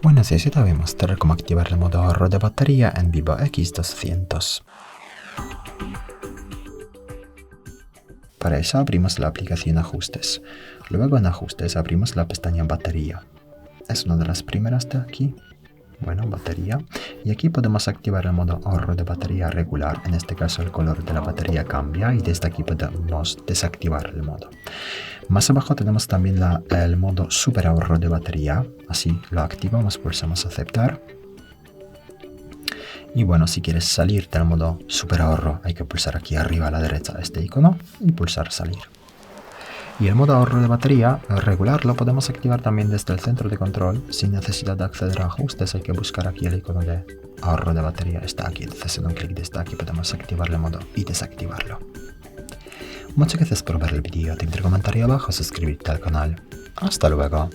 Buenos días, te voy a mostrar cómo activar el modo ahorro de batería en VIVO X200. Para eso abrimos la aplicación Ajustes. Luego en Ajustes abrimos la pestaña Batería. Es una de las primeras de aquí. Bueno, batería. Y aquí podemos activar el modo ahorro de batería regular. En este caso el color de la batería cambia y desde aquí podemos desactivar el modo. Más abajo tenemos también el modo superahorro de batería. Así lo activamos, pulsamos aceptar. Y bueno, si quieres salir del modo superahorro hay que pulsar aquí arriba a la derecha este icono y pulsar salir. Y el modo ahorro de batería regular lo podemos activar también desde el centro de control. Sin necesidad de acceder a ajustes hay que buscar aquí el icono de ahorro de batería. Está aquí, entonces en un clic desde aquí podemos activar el modo y desactivarlo. Muchas gracias por ver el vídeo, te invito a comentar abajo, suscribirte al canal. Hasta luego.